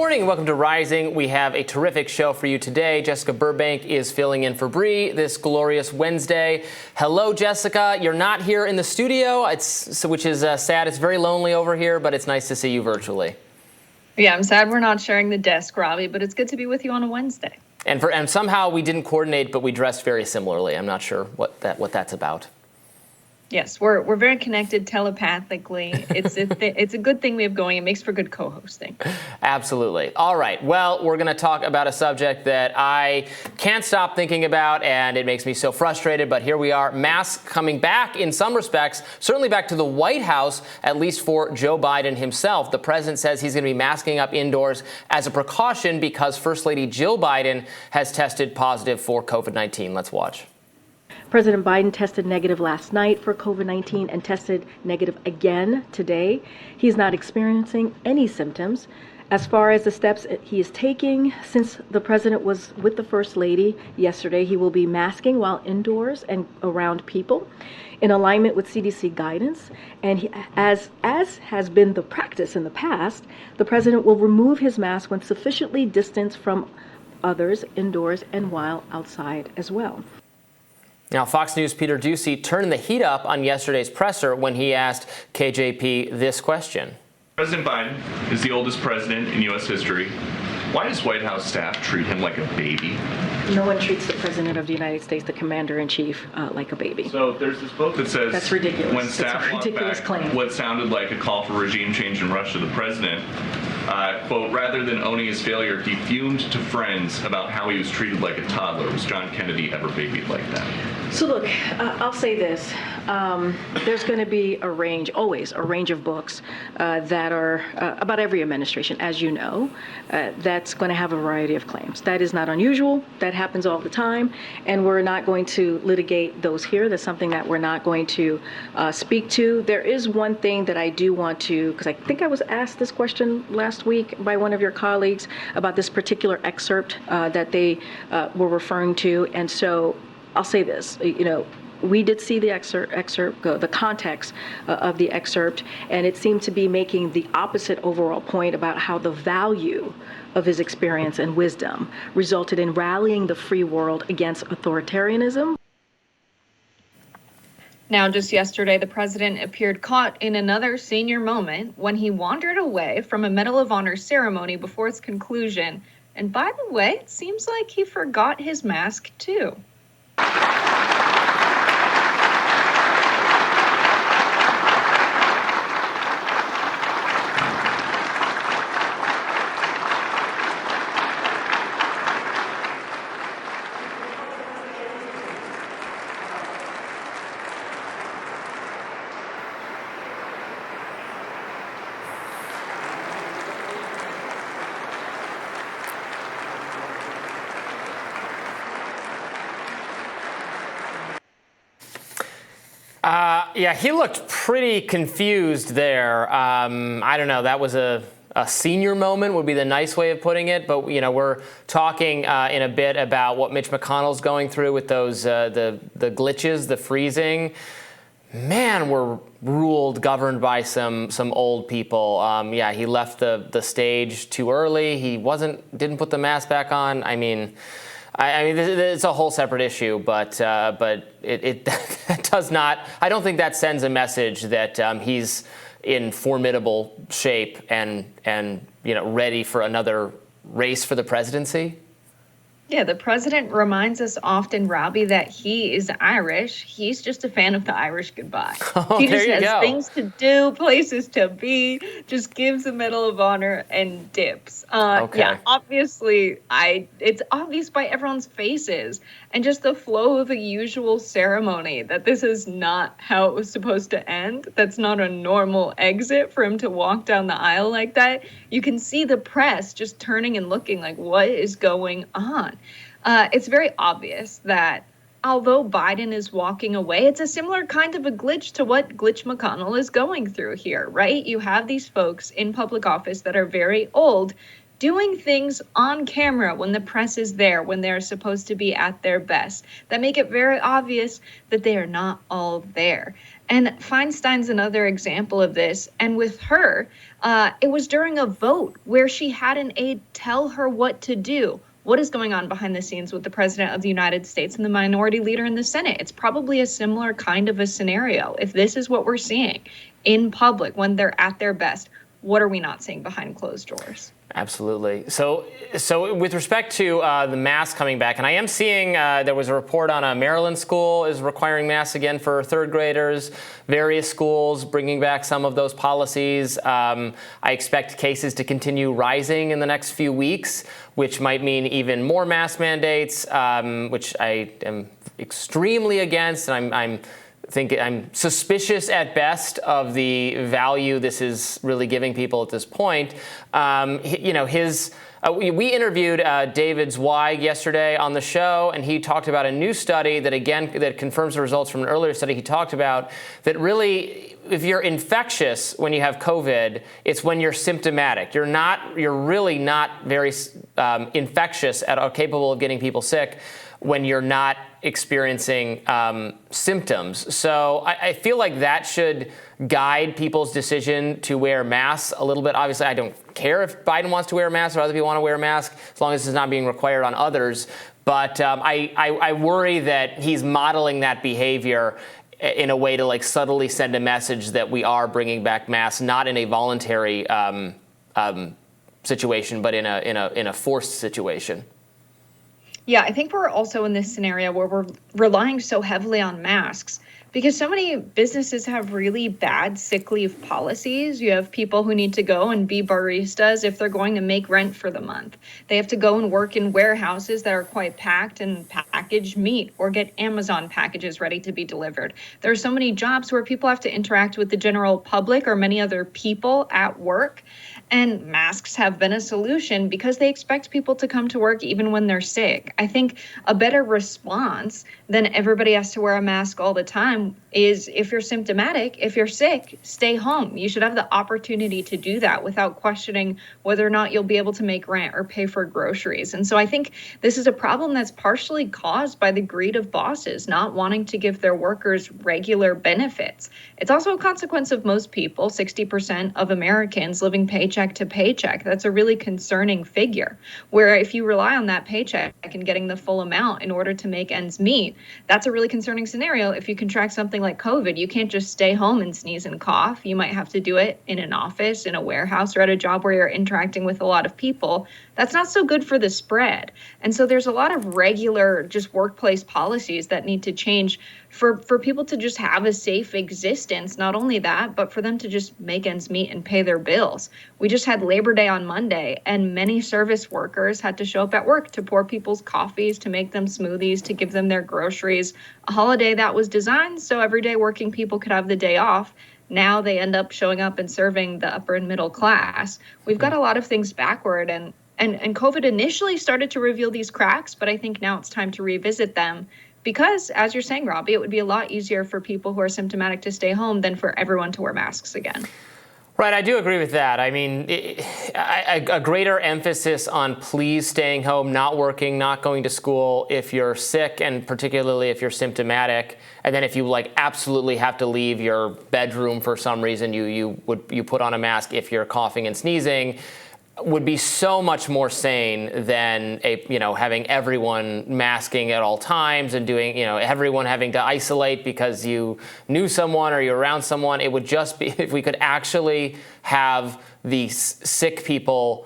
morning. Welcome to Rising. We have a terrific show for you today. Jessica Burbank is filling in for Bree this glorious Wednesday. Hello, Jessica. You're not here in the studio, which is sad. It's very lonely over here, but it's nice to see you virtually. Yeah, I'm sad we're not sharing the desk, Robbie, but it's good to be with you on a Wednesday. And somehow we didn't coordinate, but we dressed very similarly. I'm not sure what that's about. Yes, we're very connected telepathically. It's a good thing we have going. It makes for good co-hosting. Absolutely. All right. Well, we're going to talk about a subject that I can't stop thinking about, and it makes me so frustrated. But here we are, masks coming back in some respects, certainly back to the White House, at least for Joe Biden himself. The president says he's going to be masking up indoors as a precaution because First Lady Jill Biden has tested positive for COVID-19. Let's watch. President Biden tested negative last night for COVID-19 and tested negative again today. He's not experiencing any symptoms. As far as the steps he is taking, since the president was with the First Lady yesterday, he will be masking while indoors and around people in alignment with CDC guidance. And as has been the practice in the past, the president will remove his mask when sufficiently distanced from others indoors and while outside as well. Now, Fox News' Peter Doocy turned the heat up on yesterday's presser when he asked KJP this question. President Biden is the oldest president in U.S. history. Why does White House staff treat him like a baby? No one treats the president of the United States, the commander-in-chief, like a baby. So there's this book that says that's ridiculous. When staff walked back claim. What sounded like a call for regime change in Russia, the president, quote, rather than owning his failure, he fumed to friends about how he was treated like a toddler. Was John Kennedy ever babied like that? So look, I'll say this. There's going to be always a range of books that are about every administration, as you know, that's going to have a variety of claims. That is not unusual. That happens all the time, and we're not going to litigate those here. That's something that we're not going to speak to. There is one thing that I do want to, because I think I was asked this question last week by one of your colleagues about this particular excerpt that they were referring to, and so I'll say this, we did see the excerpt, the context of the excerpt, and it seemed to be making the opposite overall point about how the value of his experience and wisdom resulted in rallying the free world against authoritarianism. Now, just yesterday, the president appeared caught in another senior moment when he wandered away from a Medal of Honor ceremony before its conclusion. And by the way, it seems like he forgot his mask, too. Yeah, he looked pretty confused there. I don't know. That was a senior moment would be the nice way of putting it. But, we're talking in a bit about what Mitch McConnell's going through with those the glitches, the freezing. Man, we're governed by some old people. Yeah, he left the stage too early. He didn't put the mask back on. I mean, it's a whole separate issue, but it does not. I don't think that sends a message that he's in formidable shape and ready for another race for the presidency. Yeah, the president reminds us often, Robbie, that he is Irish. He's just a fan of the Irish goodbye. Oh, he just has go. Things to do, places to be, just gives the Medal of Honor and dips. Okay. Yeah, obviously, it's obvious by everyone's faces and just the flow of the usual ceremony that this is not how it was supposed to end. That's not a normal exit for him to walk down the aisle like that. You can see the press just turning and looking like, what is going on? It's very obvious that although Biden is walking away, it's a similar kind of a glitch to what Glitch McConnell is going through here, right? You have these folks in public office that are very old doing things on camera when the press is there, when they're supposed to be at their best, that make it very obvious that they are not all there. And Feinstein's another example of this. And with her, it was during a vote where she had an aide tell her what to do. What is going on behind the scenes with the president of the United States and the minority leader in the Senate? It's probably a similar kind of a scenario. If this is what we're seeing in public when they're at their best, what are we not seeing behind closed doors? Absolutely. So with respect to the masks coming back, and I am seeing there was a report on a Maryland school is requiring masks again for third graders, various schools bringing back some of those policies. I expect cases to continue rising in the next few weeks, which might mean even more mask mandates, which I am extremely against, and I'm suspicious at best of the value this is really giving people at this point. We interviewed David Zweig yesterday on the show, and he talked about a new study that confirms the results from an earlier study he talked about, that really, if you're infectious when you have COVID, it's when you're symptomatic. You're really not very infectious or capable of getting people sick when you're not experiencing symptoms. So I feel like that should guide people's decision to wear masks a little bit. Obviously, I don't care if Biden wants to wear a mask or other people want to wear a mask, as long as it's not being required on others. But I worry that he's modeling that behavior in a way to subtly send a message that we are bringing back masks, not in a voluntary situation, but in a forced situation. Yeah, I think we're also in this scenario where we're relying so heavily on masks because so many businesses have really bad sick leave policies. You have people who need to go and be baristas if they're going to make rent for the month. They have to go and work in warehouses that are quite packed and package meat or get Amazon packages ready to be delivered. There are so many jobs where people have to interact with the general public or many other people at work. And masks have been a solution because they expect people to come to work even when they're sick. I think a better response than everybody has to wear a mask all the time is if you're symptomatic, if you're sick, stay home. You should have the opportunity to do that without questioning whether or not you'll be able to make rent or pay for groceries. And so I think this is a problem that's partially caused by the greed of bosses not wanting to give their workers regular benefits. It's also a consequence of most people, 60% of Americans living paycheck to paycheck. That's a really concerning figure, where if you rely on that paycheck and getting the full amount in order to make ends meet, that's a really concerning scenario. If you contract something like COVID, you can't just stay home and sneeze and cough. You might have to do it in an office, in a warehouse, or at a job where you're interacting with a lot of people. That's not so good for the spread. And so there's a lot of regular just workplace policies that need to change for people to just have a safe existence. Not only that, but for them to just make ends meet and pay their bills. We just had Labor Day on Monday, and many service workers had to show up at work to pour people's coffees, to make them smoothies, to give them their groceries. A holiday that was designed so everyday working people could have the day off. Now they end up showing up and serving the upper and middle class. We've got a lot of things backward, and COVID initially started to reveal these cracks, but I think now it's time to revisit them. Because, as you're saying, Robbie, it would be a lot easier for people who are symptomatic to stay home than for everyone to wear masks again. Right, I do agree with that. I mean, a greater emphasis on please staying home, not working, not going to school if you're sick, and particularly if you're symptomatic. And then if you absolutely have to leave your bedroom for some reason, you put on a mask if you're coughing and sneezing, would be so much more sane than having everyone masking at all times and doing everyone having to isolate because you knew someone or you're around someone. It would just be if we could actually have these sick people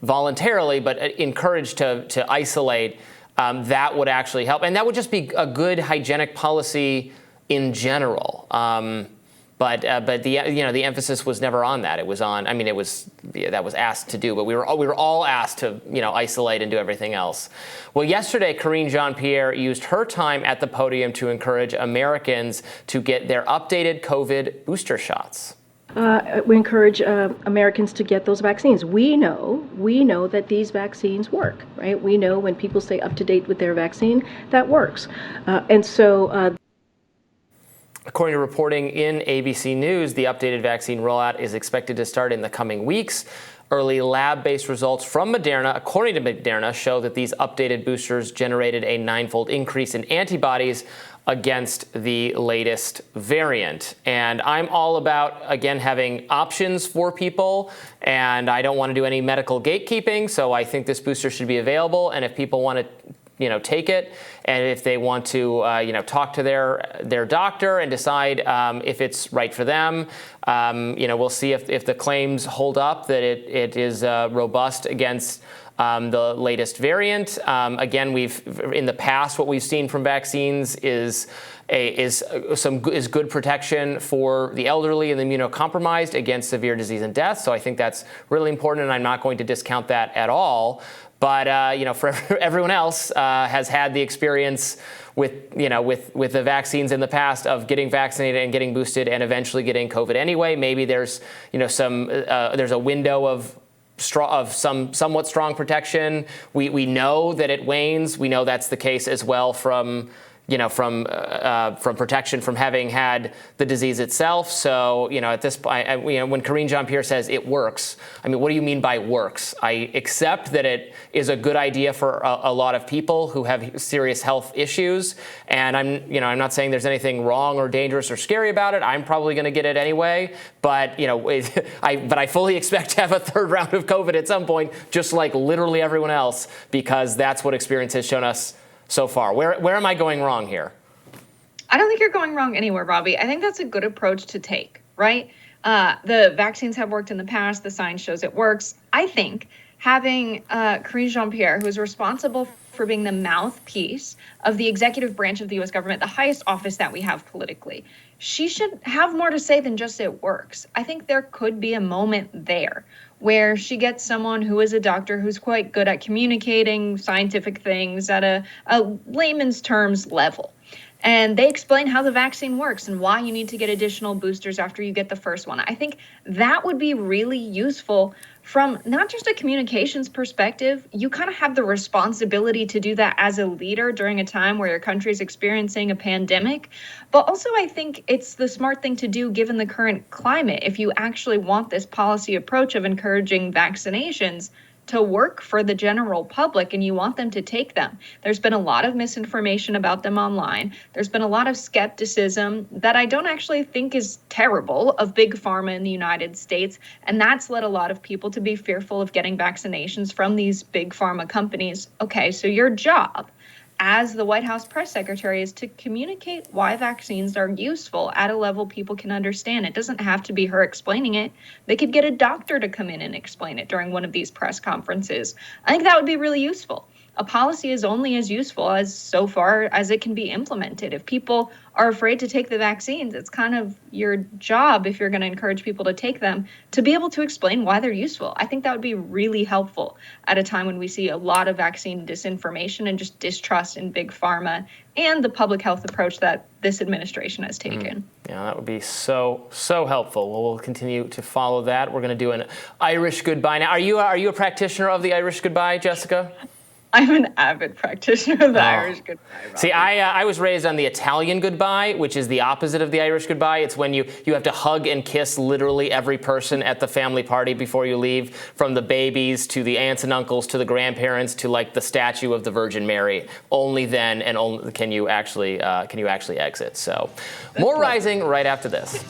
voluntarily but encouraged to isolate. That would actually help, and that would just be a good hygienic policy in general. But the emphasis was never on that. It was on. That was asked to do, but we were all asked to isolate and do everything else. Well, yesterday, Karine Jean-Pierre used her time at the podium to encourage Americans to get their updated COVID booster shots. We encourage Americans to get those vaccines. We know that these vaccines work, right? We know when people stay up to date with their vaccine, that works, and so. According to reporting in ABC News, the updated vaccine rollout is expected to start in the coming weeks. Early lab-based results from Moderna, according to Moderna, show that these updated boosters generated a 9-fold increase in antibodies against the latest variant. And I'm all about, again, having options for people, and I don't want to do any medical gatekeeping, so I think this booster should be available. And if people want to take it, and if they want to, talk to their doctor and decide if it's right for them, we'll see if the claims hold up, that it is robust against the latest variant. Again, in the past, what we've seen from vaccines is good protection for the elderly and the immunocompromised against severe disease and death. So I think that's really important, and I'm not going to discount that at all. But for everyone else has had the experience with the vaccines in the past of getting vaccinated and getting boosted and eventually getting COVID anyway. Maybe there's there's a window of some somewhat strong protection. We know that it wanes. We know that's the case as well from protection from having had the disease itself. So, at this point, when Karine Jean-Pierre says it works, I mean, what do you mean by works? I accept that it is a good idea for a lot of people who have serious health issues. And I'm not saying there's anything wrong or dangerous or scary about it. I'm probably going to get it anyway. But, I fully expect to have a third round of COVID at some point, just like literally everyone else, because that's what experience has shown us so far. Where am I going wrong here? I don't think you're going wrong anywhere, Robbie. I think that's a good approach to take, right? The vaccines have worked in the past. The science shows it works. I think having Karine Jean-Pierre, who is responsible for being the mouthpiece of the executive branch of the U.S. government, the highest office that we have politically, she should have more to say than just it works. I think there could be a moment there where she gets someone who is a doctor who's quite good at communicating scientific things at a layman's terms level. And they explain how the vaccine works and why you need to get additional boosters after you get the first one. I think that would be really useful from not just a communications perspective. You kind of have the responsibility to do that as a leader during a time where your country is experiencing a pandemic. But also, I think it's the smart thing to do given the current climate. If you actually want this policy approach of encouraging vaccinations to work for the general public and you want them to take them. There's been a lot of misinformation about them online. There's been a lot of skepticism that I don't actually think is terrible of big pharma in the United States. And that's led a lot of people to be fearful of getting vaccinations from these big pharma companies. Okay, so your job as the White House press secretary is to communicate why vaccines are useful at a level people can understand. It doesn't have to be her explaining it. They could get a doctor to come in and explain it during one of these press conferences. I think that would be really useful. A policy is only as useful as so far as it can be implemented. If people are afraid to take the vaccines, it's kind of your job, if you're going to encourage people to take them, to be able to explain why they're useful. I think that would be really helpful at a time when we see a lot of vaccine disinformation and just distrust in big pharma and the public health approach that this administration has taken. Yeah, that would be so helpful. Well, we'll continue to follow that. We're going to do an Irish goodbye now. Are you a practitioner of the Irish goodbye, Jessica? I'm an avid practitioner of the Irish goodbye. Robbie. See, I was raised on the Italian goodbye, which is the opposite of the Irish goodbye. It's when you have to hug and kiss literally every person at the family party before you leave, from the babies to the aunts and uncles to the grandparents to like the statue of the Virgin Mary. Only then and only can you actually exit. So, more Rising right after this.